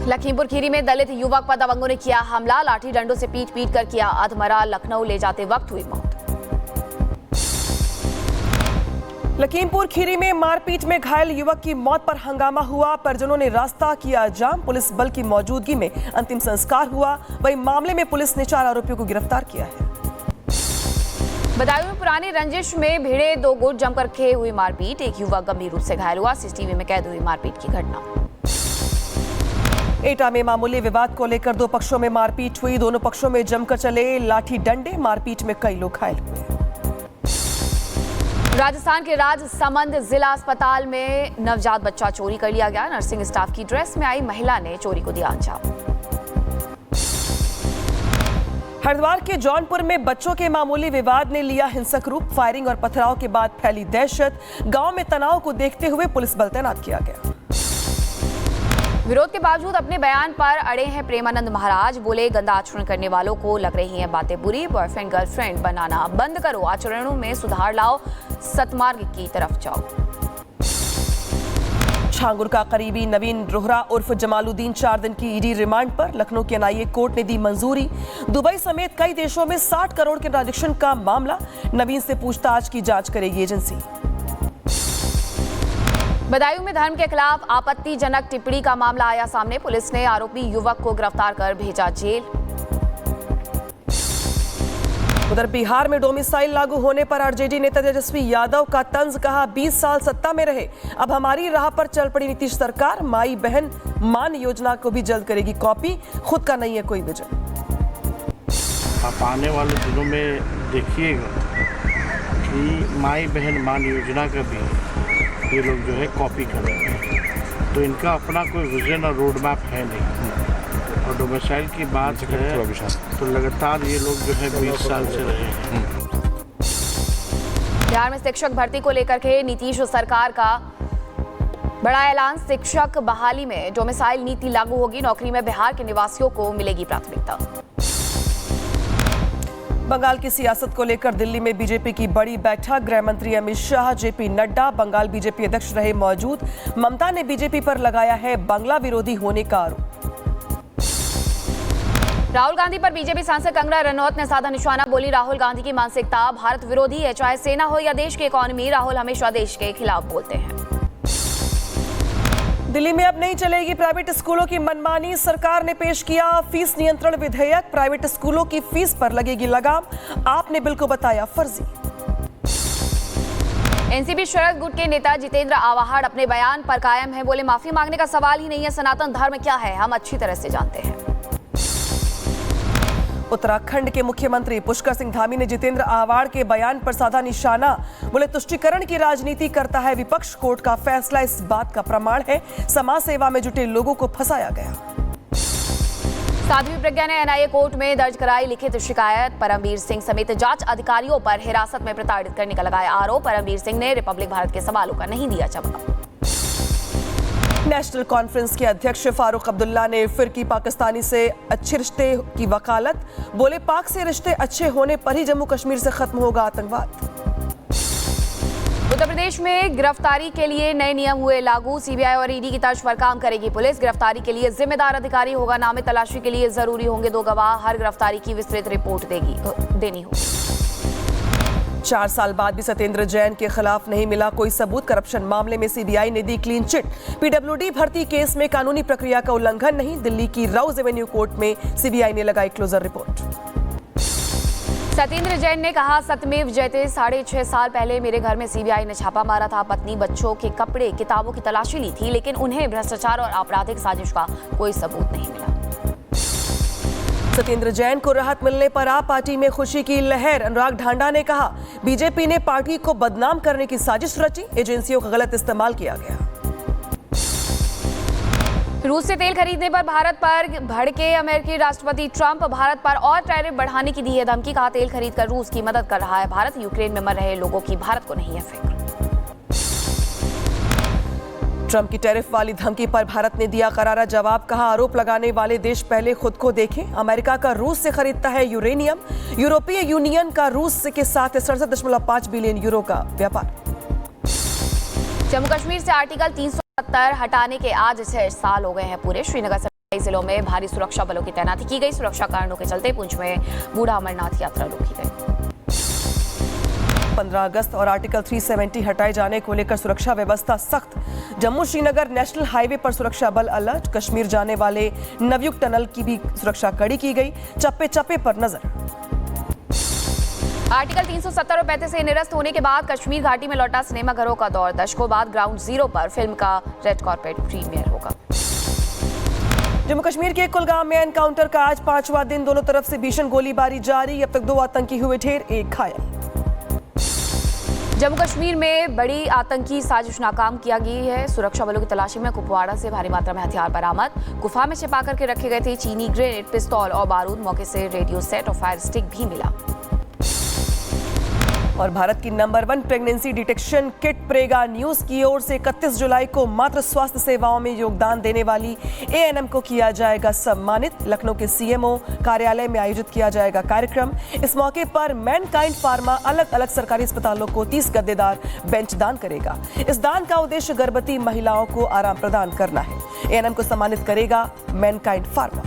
लखीमपुर खीरी में दलित युवक पर दबंगों ने किया हमला, लाठी डंडों से पीट पीट कर किया अधमरा, लखनऊ ले जाते वक्त हुई मौत। लखीमपुर खीरी में मारपीट में घायल युवक की मौत पर हंगामा हुआ, परिजनों ने रास्ता किया जाम, पुलिस बल की मौजूदगी में अंतिम संस्कार हुआ। वहीं मामले में पुलिस ने 4 आरोपियों को गिरफ्तार किया है। बदायूं में पुरानी रंजिश में भिड़े 2 गुट जमकर खे हुई मारपीट, एक युवक गंभीर रूप से घायल हुआ। सीसीटीवी में कैद हुई मारपीट की घटना। एटा में मामूली विवाद को लेकर 2 पक्षों में मारपीट हुई, दोनों पक्षों में जमकर चले लाठी डंडे, मारपीट में कई लोग घायल हुए। राजस्थान के राजसमंद जिला अस्पताल में नवजात बच्चा चोरी कर लिया गया, नर्सिंग स्टाफ की ड्रेस में आई महिला ने चोरी को दिया अंजाम। हरिद्वार के जौनपुर में बच्चों के मामूली विवाद ने लिया हिंसक रूप, फायरिंग और पथराव के बाद फैली दहशत, गांव में तनाव को देखते हुए पुलिस बल तैनात किया गया। विरोध के बावजूद अपने बयान पर अड़े हैं प्रेमानंद महाराज, बोले गंदा आचरण करने वालों को लग रही हैं बातें बुरी, बॉयफ्रेंड गर्लफ्रेंड बनाना बंद करो, आचरणों में सुधार लाओ, सतमार्ग की तरफ जाओ। छांगुर का करीबी नवीन रोहरा उर्फ जमालुद्दीन 4 दिन की ईडी रिमांड पर, लखनऊ के एनआईए कोर्ट ने दी मंजूरी। दुबई समेत कई देशों में 60 करोड़ के ट्रांजैक्शन का मामला, नवीन से पूछताछ की जांच करेगी एजेंसी। बदायूं में धर्म के खिलाफ आपत्तिजनक टिप्पणी का मामला आया सामने, पुलिस ने आरोपी युवक को गिरफ्तार कर भेजा जेल। उधर बिहार में डोमिसाइल लागू होने पर आरजेडी नेता तेजस्वी यादव का तंज, कहा 20 साल सत्ता में रहे, अब हमारी राह पर चल पड़ी नीतीश सरकार, माई बहन मान योजना को भी जल्द करेगी कॉपी, खुद का नहीं है कोई विजन। आप आने वाले दिनों में देखिएगा कि माई बहन मान योजना का भी ये लोग जो है कॉपी कर रहे हैं, तो इनका अपना कोई विजन और रोड मैप है नहीं। और डोमिसाइल की बात है तो लगातार ये लोग जो है 20 साल से रहे हैं। बिहार में शिक्षक भर्ती को लेकर के नीतीश सरकार का बड़ा ऐलान, शिक्षक बहाली में डोमिसाइल नीति लागू होगी, नौकरी में बिहार के निवासियों को मिलेगी प्राथमिकता। बंगाल की सियासत को लेकर दिल्ली में बीजेपी की बड़ी बैठक, गृह मंत्री अमित शाह, जेपी नड्डा बंगाल बीजेपी अध्यक्ष रहे मौजूद। ममता ने बीजेपी पर लगाया है बांग्ला विरोधी होने का आरोप। राहुल गांधी पर बीजेपी सांसद कंगना रनौत ने साधा निशाना, बोली राहुल गांधी की मानसिकता भारत विरोधी है, चाहे सेना हो या देश की इकोनॉमी, राहुल हमेशा देश के खिलाफ बोलते हैं। दिल्ली में अब नहीं चलेगी प्राइवेट स्कूलों की मनमानी, सरकार ने पेश किया फीस नियंत्रण विधेयक, प्राइवेट स्कूलों की फीस पर लगेगी लगाम, आपने बिल को बताया फर्जी। एनसीपी शरद गुट के नेता जितेंद्र आवाहड़ अपने बयान पर कायम है, बोले माफी मांगने का सवाल ही नहीं है, सनातन धर्म क्या है हम अच्छी तरह से जानते हैं। उत्तराखंड के मुख्यमंत्री पुष्कर सिंह धामी ने जितेंद्र आवाड़ के बयान पर साधा निशाना, बोले तुष्टीकरण की राजनीति करता है विपक्ष, कोर्ट का फैसला इस बात का प्रमाण है, समाज सेवा में जुटे लोगों को फंसाया गया। साध्वी प्रज्ञा ने एनआईए कोर्ट में दर्ज कराई लिखित शिकायत, परमवीर सिंह समेत जांच अधिकारियों पर हिरासत में प्रताड़ित करने का लगाया आरोप, परमवीर सिंह ने रिपब्लिक भारत के सवालों का नहीं दिया जवाब। नेशनल कॉन्फ्रेंस के अध्यक्ष फारूक अब्दुल्ला ने फिर की पाकिस्तानी से अच्छे रिश्ते की वकालत, बोले पाक से रिश्ते अच्छे होने पर ही जम्मू कश्मीर से खत्म होगा आतंकवाद। उत्तर प्रदेश में गिरफ्तारी के लिए नए नियम हुए लागू, सीबीआई और ईडी की तर्ज पर काम करेगी पुलिस, गिरफ्तारी के लिए जिम्मेदार अधिकारी होगा नामे तलाशी के लिए जरूरी होंगे 2 गवाह, हर गिरफ्तारी की विस्तृत रिपोर्ट देनी होगी। 4 साल बाद भी सत्येंद्र जैन के खिलाफ नहीं मिला कोई सबूत, करप्शन मामले में सीबीआई ने दी क्लीन चिट, पीडब्ल्यूडी भर्ती केस में कानूनी प्रक्रिया का उल्लंघन नहीं, दिल्ली की राउज एवेन्यू कोर्ट में सीबीआई ने लगाई क्लोजर रिपोर्ट। सत्येंद्र जैन ने कहा सत्यमेव जयते, 6.5 साल पहले मेरे घर में सीबीआई ने छापा मारा था, पत्नी बच्चों के कपड़े किताबों की तलाशी ली थी, लेकिन उन्हें भ्रष्टाचार और आपराधिक साजिश का कोई सबूत नहीं मिला। सत्येंद्र जैन को राहत मिलने पर आप पार्टी में खुशी की लहर, अनुराग ढांडा ने कहा बीजेपी ने पार्टी को बदनाम करने की साजिश रची, एजेंसियों का गलत इस्तेमाल किया गया। रूस से तेल खरीदने पर भारत पर भड़के अमेरिकी राष्ट्रपति ट्रंप, भारत पर और टैरिफ बढ़ाने की दी है धमकी, कहा तेल खरीद कर रूस की मदद कर रहा है भारत, यूक्रेन में मर रहे लोगों की भारत को नहीं है फिक्र। ट्रंप की टैरिफ वाली धमकी पर भारत ने दिया करारा जवाब, कहा आरोप लगाने वाले देश पहले खुद को देखें, अमेरिका का रूस से खरीदता है यूरेनियम, यूरोपीय यूनियन का रूस के साथ 67.5 बिलियन यूरो का व्यापार। जम्मू कश्मीर से आर्टिकल 370 हटाने के आज 6 साल हो गए हैं पूरे। श्रीनगर कई जिलों में भारी सुरक्षा बलों की तैनाती की गई। सुरक्षा कारणों के चलते पुंछ में बूढ़ा अमरनाथ यात्रा रोकी गई। 15 अगस्त और आर्टिकल 370 हटाए जाने को लेकर सुरक्षा व्यवस्था सख्त। जम्मू श्रीनगर नेशनल हाईवे पर सुरक्षा बल अलर्ट। कश्मीर जाने वाले नवयुग टनल की भी सुरक्षा कड़ी की गई। चप्पे चप्पे पर नजर। आर्टिकल 370 और 35 से निरस्त होने के बाद कश्मीर घाटी में लौटा सिनेमा घरों का दौर। दशकों बाद ग्राउंड जीरो पर फिल्म का रेड कार्पेट प्रीमियर होगा। जम्मू कश्मीर के कुलगाम में एनकाउंटर का आज 5वां दिन। दोनों तरफ से भीषण गोलीबारी जारी। अब तक 2 आतंकी हुए ढेर, 1 घायल। जम्मू कश्मीर में बड़ी आतंकी साजिश नाकाम किया गई है। सुरक्षा बलों की तलाशी में कुपवाड़ा से भारी मात्रा में हथियार बरामद। गुफा में छिपा करके रखे गए थे चीनी ग्रेनेड, पिस्तौल और बारूद। मौके से रेडियो सेट और फायर स्टिक भी मिला। और भारत की number 1 pregnancy detection kit प्रेगा news की ओर से 31 जुलाई को मातृ स्वास्थ्य सेवाओं में योगदान देने वाली एएनएम को किया जाएगा सम्मानित। लखनऊ के सीएमओ कार्यालय में आयोजित किया जाएगा कार्यक्रम। इस मौके पर मैनकाइंड फार्मा अलग अलग सरकारी अस्पतालों को 30 गद्देदार बेंच दान करेगा। इस दान का उद्देश्य गर्भवती महिलाओं को आराम प्रदान करना है। एएनएम को सम्मानित करेगा मैनकाइंड फार्मा।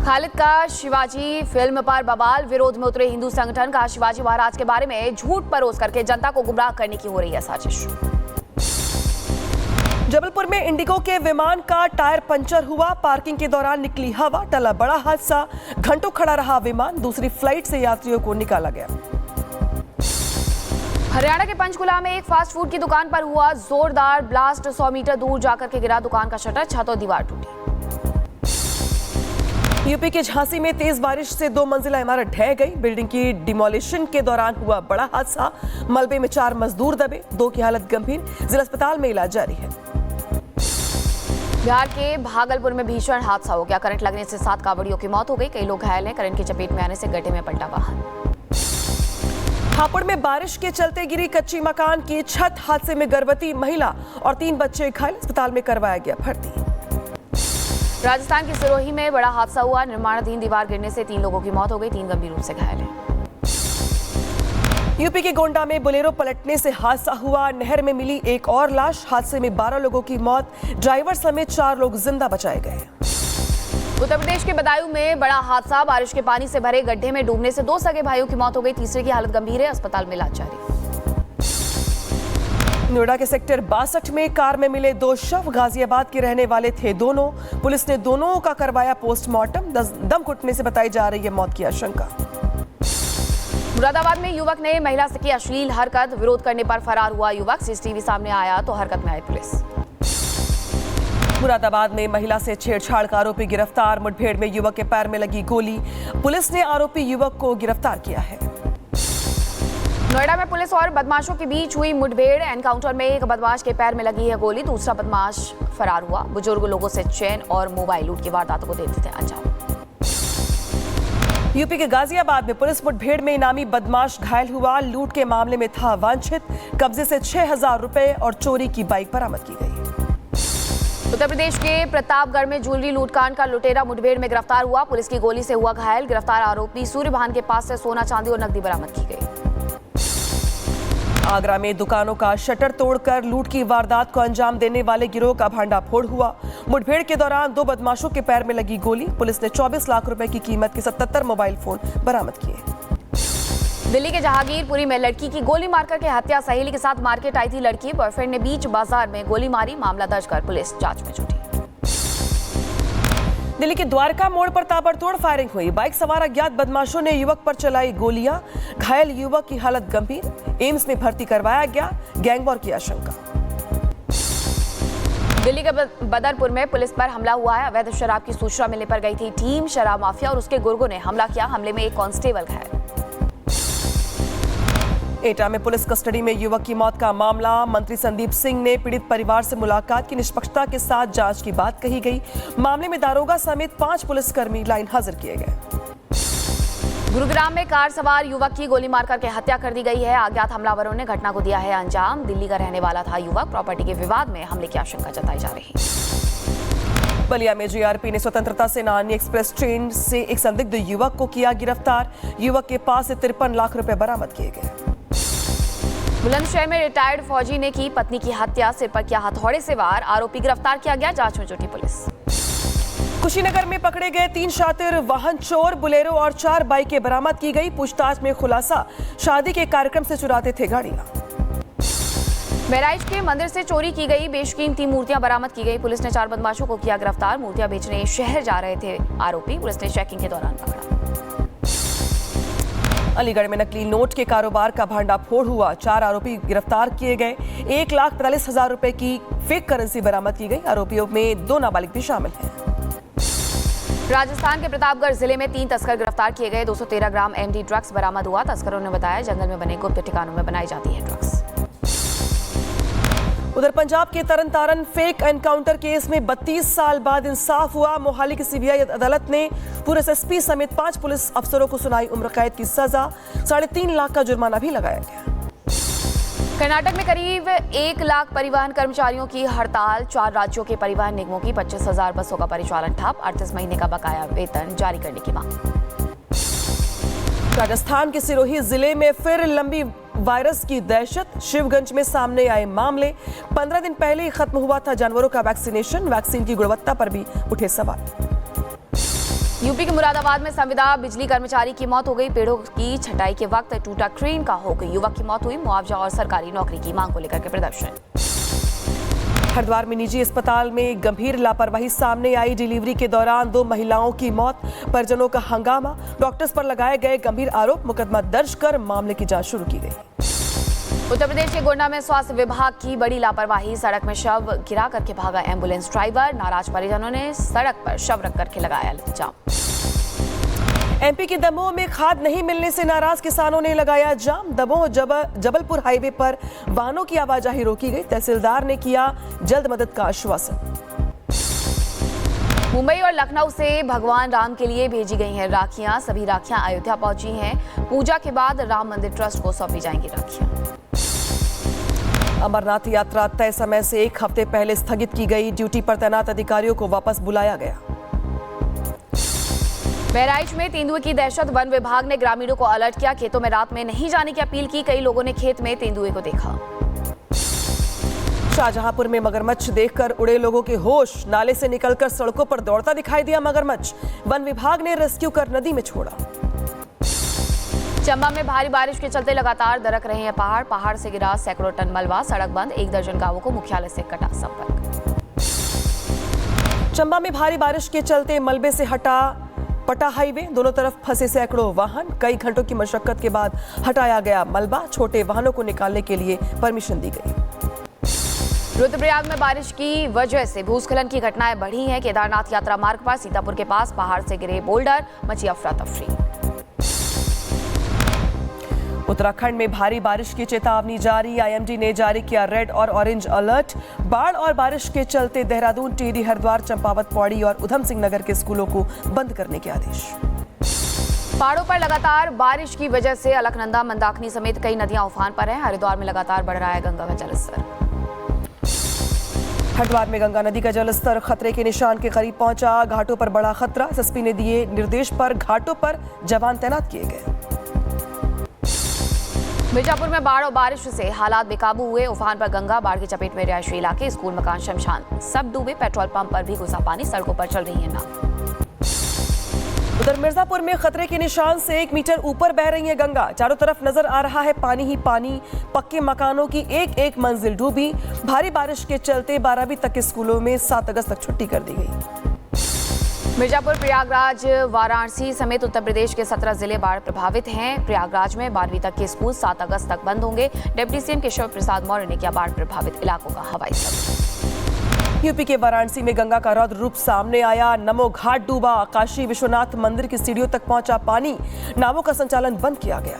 खालिद का शिवाजी फिल्म पर बवाल। विरोध में उतरे हिंदू संगठन का शिवाजी महाराज के बारे में झूठ परोस करके जनता को गुमराह करने की हो रही है साजिश। जबलपुर में इंडिगो के विमान का टायर पंचर हुआ। पार्किंग के दौरान निकली हवा, टला बड़ा हादसा। घंटों खड़ा रहा विमान। दूसरी फ्लाइट से यात्रियों को निकाला गया। हरियाणा के पंचकुला में एक फास्ट फूड की दुकान पर हुआ जोरदार ब्लास्ट। 100 मीटर दूर जाकर के गिरा दुकान का शटर, छत और दीवार टूटी। यूपी के झांसी में तेज बारिश से 2 मंजिला इमारत ढह गई। बिल्डिंग की डिमोलिशन के दौरान हुआ बड़ा हादसा। मलबे में 4 मजदूर दबे, 2 की हालत गंभीर। जिला अस्पताल में इलाज जारी है। बिहार के भागलपुर में भीषण हादसा हो गया। करंट लगने से 7 कांवड़ियों की मौत हो गई। कई लोग घायल हैं। करंट की चपेट में आने से गड्ढे में पलटा वाहन। हापुड़ में बारिश के चलते गिरी कच्ची मकान की छत। हादसे में गर्भवती महिला और 3 बच्चे घायल। अस्पताल में करवाया गया भर्ती। राजस्थान की सिरोही में बड़ा हादसा हुआ। निर्माणाधीन दीवार गिरने से 3 लोगों की मौत हो गई। 3 गंभीर रूप से घायल हैं। यूपी के गोंडा में बोलेरो पलटने से हादसा हुआ। नहर में मिली एक और लाश। हादसे में 12 लोगों की मौत। ड्राइवर समेत 4 लोग जिंदा बचाए गए। उत्तर प्रदेश के बदायूं में बड़ा हादसा। बारिश के पानी से भरे गड्ढे में डूबने से 2 सगे भाइयों की मौत हो गई। तीसरे की हालत गंभीर है। अस्पताल में इलाज जारी। नोएडा के सेक्टर 62 में कार में मिले 2 शव। गाजियाबाद के रहने वाले थे दोनों। पुलिस ने दोनों का करवाया पोस्टमार्टम। दम घुटने से बताई जा रही है मौत की आशंका। मुरादाबाद में युवक ने महिला से की अश्लील हरकत। विरोध करने पर फरार हुआ युवक। सीसीटीवी सामने आया तो हरकत में आई पुलिस। मुरादाबाद में महिला से छेड़छाड़ का आरोपी गिरफ्तार। मुठभेड़ में युवक के पैर में लगी गोली। पुलिस ने आरोपी युवक को गिरफ्तार किया है। नोएडा में पुलिस और बदमाशों के बीच हुई मुठभेड़। एनकाउंटर में एक बदमाश के पैर में लगी है गोली। दूसरा बदमाश फरार हुआ। बुजुर्ग लोगों से चैन और मोबाइल लूट की वारदातों को देते थे अंजाम। यूपी के गाजियाबाद में पुलिस मुठभेड़ में इनामी बदमाश घायल हुआ। लूट के मामले में था वांछित। कब्जे से 6,000 रुपए और चोरी की बाइक बरामद की गई। उत्तर प्रदेश के प्रतापगढ़ में ज्वेलरी लूटकांड का लुटेरा मुठभेड़ में गिरफ्तार हुआ। पुलिस की गोली से हुआ घायल। गिरफ्तार आरोपी सूर्यभान के पास से सोना, चांदी और नकदी बरामद की गई। आगरा में दुकानों का शटर तोड़कर लूट की वारदात को अंजाम देने वाले गिरोह का भांडाफोड़ हुआ। मुठभेड़ के दौरान 2 बदमाशों के पैर में लगी गोली। पुलिस ने 24 लाख रुपए की कीमत के 77 मोबाइल फोन बरामद किए। दिल्ली के जहांगीरपुरी में लड़की की गोली मारकर के हत्या। सहेली के साथ मार्केट आई थी लड़की। बॉयफ्रेंड ने बीच बाजार में गोली मारी। मामला दर्ज कर पुलिस जांच में जुटी। दिल्ली के द्वारका मोड़ पर ताबड़तोड़ फायरिंग हुई। बाइक सवार अज्ञात बदमाशों ने युवक पर चलाई गोलियां। घायल युवक की हालत गंभीर। एम्स में भर्ती करवाया गया। गैंगवॉर की आशंका। दिल्ली के बदरपुर में पुलिस पर हमला हुआ है। अवैध शराब की सूचना मिलने पर गई थी टीम। शराब माफिया और उसके गुर्गों ने हमला किया। हमले में एक कांस्टेबल घायल। एटा में पुलिस कस्टडी में युवक की मौत का मामला। मंत्री संदीप सिंह ने पीड़ित परिवार से मुलाकात की। निष्पक्षता के साथ जांच की बात कही गई। मामले में दारोगा समेत 5 पुलिसकर्मी लाइन हाजिर किए गए। गुरुग्राम में कार सवार युवक की गोली मारकर के हत्या कर दी गई है। अज्ञात हमलावरों ने घटना को दिया है अंजाम। दिल्ली का रहने वाला था युवक। प्रॉपर्टी के विवाद में हमले की आशंका जताई जा रही है। बलिया में जीआरपी ने स्वतंत्रता सेनानी एक्सप्रेस ट्रेन से एक संदिग्ध युवक को किया गिरफ्तार। युवक के पास से 53 लाख रुपए बरामद किए गए। बुलंदशहर में रिटायर्ड फौजी ने की पत्नी की हत्या, सिर पर किया हथौड़े से वार, आरोपी गिरफ्तार किया गया, जांच में जुटी पुलिस। कुशीनगर में पकड़े गए 3 शातिर वाहन चोर, बुलेरो और 4 बाइकें बरामद की गई। पूछताछ में खुलासा, शादी के कार्यक्रम से चुराते थे गाड़ियां। बहराइच के मंदिर से चोरी की गई बेशकीमती मूर्तियां बरामद की गई, पुलिस ने 4 बदमाशों को किया गिरफ्तार, मूर्तियां बेचने शहर जा रहे थे आरोपी, पुलिस ने चेकिंग के दौरान पकड़ा। अलीगढ़ में नकली नोट के कारोबार का भांडाफोड़ हुआ, 4 आरोपी गिरफ्तार किए गए। 1,45,000 रुपए की फेक करेंसी बरामद की गई, आरोपियों में 2 नाबालिग भी शामिल हैं। राजस्थान के प्रतापगढ़ जिले में 3 तस्कर गिरफ्तार किए गए, 213 ग्राम एमडी ड्रग्स बरामद हुआ, तस्करों ने बताया जंगल में बने गुप्त ठिकानों में बनाई जाती है ड्रग्स। उधर पंजाब के तरनतारन फेक एनकाउंटर केस में 32 साल बाद इंसाफ हुआ। मोहाली की सीबीआई अदालत ने पूर्व एसएसपी समेत 5 पुलिस अफसरों को सुनाई उम्र कैद की सजा, 3.5 लाख का जुर्माना भी लगाया गया। कर्नाटक में करीब 1 लाख परिवहन कर्मचारियों की हड़ताल, 4 राज्यों के परिवहन निगमों की 25,000 बसों का परिचालन ठप, 38 महीने का बकाया वेतन जारी करने की मांग। राजस्थान के सिरोही जिले में फिर लंबी वायरस की दहशत, शिवगंज में सामने आए मामले। 15 दिन पहले ही खत्म हुआ था जानवरों का वैक्सीन की गुणवत्ता पर भी उठे सवाल। यूपी के मुरादाबाद में संविदा बिजली कर्मचारी की मौत हो गई, पेड़ों की छटाई के वक्त टूटा क्रेन का हो गई युवक की मौत हुई, मुआवजा और सरकारी नौकरी की मांग को लेकर के प्रदर्शन। हरिद्वार में निजी अस्पताल में गंभीर लापरवाही सामने आई, डिलीवरी के दौरान 2 महिलाओं की मौत, परिजनों का हंगामा, डॉक्टर्स पर लगाए गए गंभीर आरोप, मुकदमा दर्ज कर मामले की जांच शुरू की गई। उत्तर प्रदेश के गोंडा में स्वास्थ्य विभाग की बड़ी लापरवाही, सड़क में शव गिरा करके भागा एम्बुलेंस ड्राइवर, नाराज परिजनों ने सड़क पर शव रख करके लगाया जाम। एमपी के दमोह में खाद नहीं मिलने से नाराज किसानों ने लगाया जाम, दमोह जबलपुर हाईवे पर वाहनों की आवाजाही रोकी गई, तहसीलदार ने किया जल्द मदद का आश्वासन। मुंबई और लखनऊ से भगवान राम के लिए भेजी गई हैं राखियां, सभी राखियां अयोध्या पहुंची हैं, पूजा के बाद राम मंदिर ट्रस्ट को सौंपी जाएंगी राखियां। अमरनाथ यात्रा तय समय से 1 हफ्ते पहले स्थगित की गई, ड्यूटी पर तैनात अधिकारियों को वापस बुलाया गया। बहराइच में तेंदुए की दहशत, वन विभाग ने ग्रामीणों को अलर्ट किया, खेतों में रात में नहीं जाने की अपील की, कई लोगों ने खेत में तेंदुए को देखा। शाहजहांपुर में मगरमच्छ देखकर उड़े लोगों के होश, नाले से निकलकर सड़कों पर दौड़ता दिखाई दिया मगरमच्छ, वन विभाग ने रेस्क्यू कर नदी में छोड़ा। चंबा में भारी बारिश के चलते लगातार दरक रहे हैं पहाड़ से गिरा सैकड़ों टन मलबा, सड़क बंद, 1 दर्जन गांवों को मुख्यालय से कटा संपर्क। चंबा में भारी बारिश के चलते मलबे से हटा पटा हाईवे, दोनों तरफ फंसे सैकड़ों वाहन, कई घंटों की मशक्कत के बाद हटाया गया मलबा, छोटे वाहनों को निकालने के लिए परमिशन दी गई। रुद्रप्रयाग में बारिश की वजह से भूस्खलन की घटनाएं बढ़ी हैं, केदारनाथ यात्रा मार्ग पर सीतापुर के पास पहाड़ से गिरे बोल्डर, मची अफरा तफरी। उत्तराखंड में भारी बारिश की चेतावनी जारी, आईएमडी ने जारी किया रेड और ऑरेंज अलर्ट, बाढ़ और बारिश के चलते देहरादून, टिहरी, हरिद्वार, चंपावत, पौड़ी और उधम सिंह नगर के स्कूलों को बंद करने के आदेश। पहाड़ों पर लगातार बारिश की वजह से अलकनंदा, मंदाकिनी समेत कई नदियां उफान पर हैं, हरिद्वार में लगातार बढ़ रहा है गंगा का जलस्तर। हरिद्वार में गंगा नदी का जलस्तर खतरे के निशान के करीब पहुंचा, घाटों पर बड़ा खतरा, एसएसपी ने दिए निर्देश पर घाटों पर जवान तैनात किए गए। मिर्जापुर में बाढ़ और बारिश से हालात बेकाबू हुए, उफान पर गंगा, बाढ़ की चपेट में रिहायशी इलाके, स्कूल, मकान, शमशान सब डूबे, पेट्रोल पंप पर भी घुसा पानी, सड़कों पर चल रही है नाव। उधर मिर्जापुर में खतरे के निशान से 1 मीटर ऊपर बह रही है गंगा, चारों तरफ नजर आ रहा है पानी ही पानी, पक्के मकानों की एक मंजिल डूबी, भारी बारिश के चलते 12वीं तक के स्कूलों में 7 अगस्त तक छुट्टी कर दी गई। मिर्जापुर, प्रयागराज, वाराणसी समेत उत्तर प्रदेश के 17 जिले बाढ़ प्रभावित हैं। प्रयागराज में 12वीं तक के स्कूल 7 अगस्त तक बंद होंगे। डिप्टी सीएम केशव प्रसाद मौर्य ने किया बाढ़ प्रभावित इलाकों का हवाई सर्वे। यूपी के वाराणसी में गंगा का रौद्र रूप सामने आया, नमो घाट डूबा, काशी विश्वनाथ मंदिर की सीढ़ियों तक पहुंचा पानी, नावों का संचालन बंद किया गया।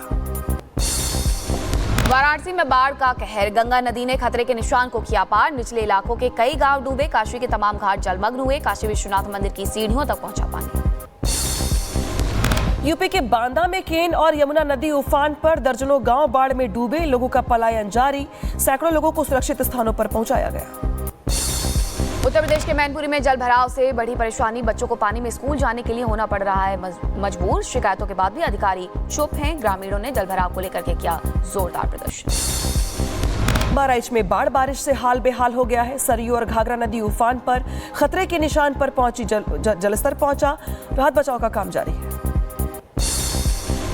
वाराणसी में बाढ़ का कहर, गंगा नदी ने खतरे के निशान को किया पार, निचले इलाकों के कई गांव डूबे, काशी के तमाम घाट जलमग्न हुए, काशी विश्वनाथ मंदिर की सीढ़ियों तक पहुंचा पानी। यूपी के बांदा में केन और यमुना नदी उफान पर, दर्जनों गांव बाढ़ में डूबे, लोगों का पलायन जारी, सैकड़ों लोगों को सुरक्षित स्थानों पर पहुंचाया गया। उत्तर प्रदेश के मैनपुरी में जल भराव से बड़ी परेशानी, बच्चों को पानी में स्कूल जाने के लिए होना पड़ रहा है मजबूर, शिकायतों के बाद भी अधिकारी चुप हैं, ग्रामीणों ने जल भराव को लेकर के किया जोरदार प्रदर्शन। बहराइच में बारिश से हाल बेहाल हो गया है। सरयू और घाघरा नदी उफान पर, खतरे के निशान पर पहुंची, जलस्तर पहुंचा। राहत बचाव का काम जारी है।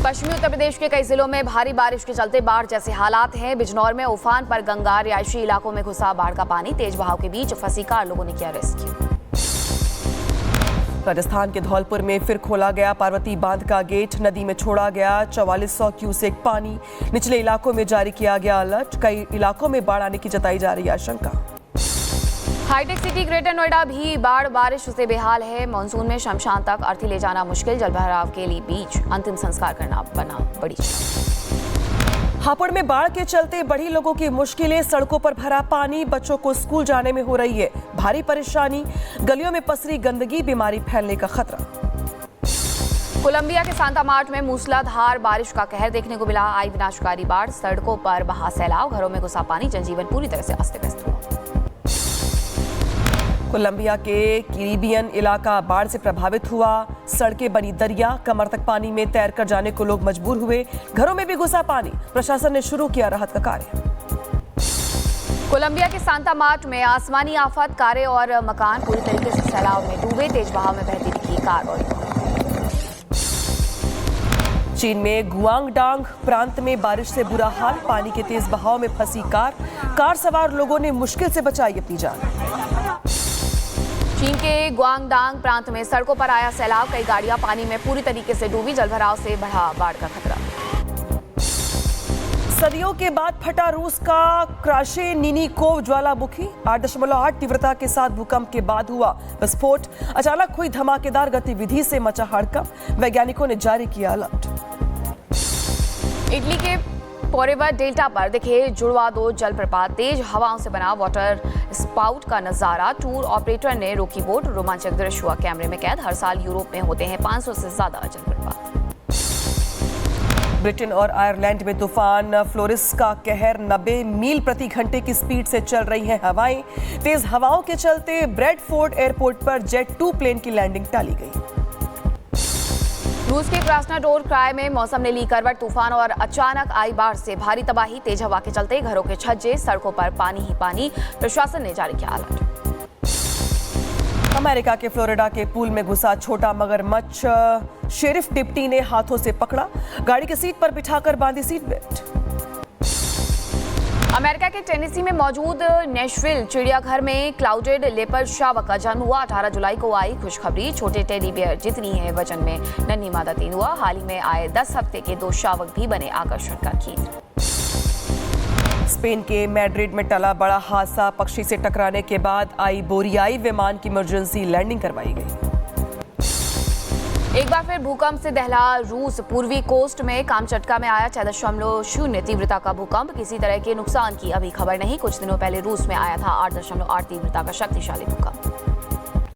पश्चिमी उत्तर प्रदेश के कई जिलों में भारी बारिश के चलते बाढ़ जैसे हालात हैं। बिजनौर में उफान पर गंगा, रिहायशी इलाकों में घुसा बाढ़ का पानी। तेज बहाव के बीच फंसी कार लोगों ने किया रेस्क्यू। राजस्थान के धौलपुर में फिर खोला गया पार्वती बांध का गेट। नदी में छोड़ा गया 4400 क्यूसेक पानी। निचले इलाकों में जारी किया गया अलर्ट। कई इलाकों में बाढ़ आने की जताई जा रही आशंका। हाईटेक सिटी ग्रेटर नोएडा भी बारिश से बेहाल है। मानसून में शमशान तक अर्थी ले जाना मुश्किल। जलभराव के लिए बीच अंतिम संस्कार करना बना बड़ी। हापुड़ में बाढ़ के चलते बढ़ी लोगों की मुश्किलें। सड़कों पर भरा पानी, बच्चों को स्कूल जाने में हो रही है भारी परेशानी। गलियों में पसरी गंदगी, बीमारी फैलने का खतरा। कोलंबिया के सांता मार्ट में मूसलाधार बारिश का कहर देखने को मिला। आई विनाशकारी बाढ़, सड़कों पर बहा सैलाब, घरों में घुसा पानी, जनजीवन पूरी तरह से अस्त व्यस्त हुआ। कोलंबिया के कैरिबियन इलाका बाढ़ से प्रभावित हुआ। सड़कें बनी दरिया, कमर तक पानी में तैरकर जाने को लोग मजबूर हुए। घरों में भी घुसा पानी। प्रशासन ने शुरू किया राहत का कार्य। कोलंबिया के सांता मार्ट में आसमानी आफत, कारें और मकान पूरी तरीके से सैलाब में डूबे। तेज बहाव में बहती दिखी कार और चीन में गुआंगडांग प्रांत में बारिश से बुरा हाल। पानी के तेज बहाव में फंसी कार सवार लोगों ने मुश्किल से बचाई अपनी जान। चीन के गुआंगडांग प्रांत में सड़कों पर आया सैलाब। कई गाड़ियां पानी में पूरी तरीके से डूबी। जलभराव से बढ़ा बाढ़ का खतरा। सदियों के बाद फटा रूस का क्राशेनिनिकोव ज्वालामुखी। 8.8 तीव्रता के साथ भूकंप के बाद हुआ विस्फोट। अचानक हुई धमाकेदार गतिविधि से मचा हड़कंप। वैज्ञानिकों ने जारी किया अलर्ट। इटली के पोरेवर डेल्टा पर दिखे जुड़वा 2 जलप्रपात। तेज हवाओं से बना वाटर स्पाउट का नजारा। टूर ऑपरेटर ने रोकी बोट। रोमांचक दृश्य हुआ कैमरे में कैद। हर साल यूरोप में होते हैं 500 से ज्यादा जलप्रपात। ब्रिटेन और आयरलैंड में तूफान फ्लोरिस का कहर। 90 मील प्रति घंटे की स्पीड से चल रही हैं हवाएं। तेज हवाओं के चलते ब्रेडफोर्ड एयरपोर्ट पर जेट 2 प्लेन की लैंडिंग टाली गई। रूस के क्रास्नोडार क्राय में मौसम ने ली करवट। तूफान और अचानक आई बाढ़ से भारी तबाही। तेज हवा के चलते घरों के छज्जे, सड़कों पर पानी ही पानी। प्रशासन ने जारी किया अलर्ट। अमेरिका के फ्लोरिडा के पूल में घुसा छोटा मगरमच्छ। शेरिफ डिप्टी ने हाथों से पकड़ा। गाड़ी की सीट पर बिठाकर बांधी सीट बेल्ट। अमेरिका के टेनेसी में मौजूद नेशविल चिड़ियाघर में क्लाउडेड लेपर्ड शावक का जन्म हुआ। 18 जुलाई को आई खुशखबरी। छोटे टेडी बियर जितनी है वजन में नन्ही मादा तीन हुआ। हाल ही में आए 10 हफ्ते के 2 शावक भी बने आकर्षण का केंद्र। स्पेन के मैड्रिड में टला बड़ा हादसा। पक्षी से टकराने के बाद आई बोरियाई विमान की इमरजेंसी लैंडिंग करवाई गई। एक बार फिर भूकंप से दहला रूस। पूर्वी कोस्ट में कामचटका में आया 6.0 तीव्रता का भूकंप। किसी तरह के नुकसान की अभी खबर नहीं। कुछ दिनों पहले रूस में आया था 8.8 तीव्रता का शक्तिशाली भूकंप।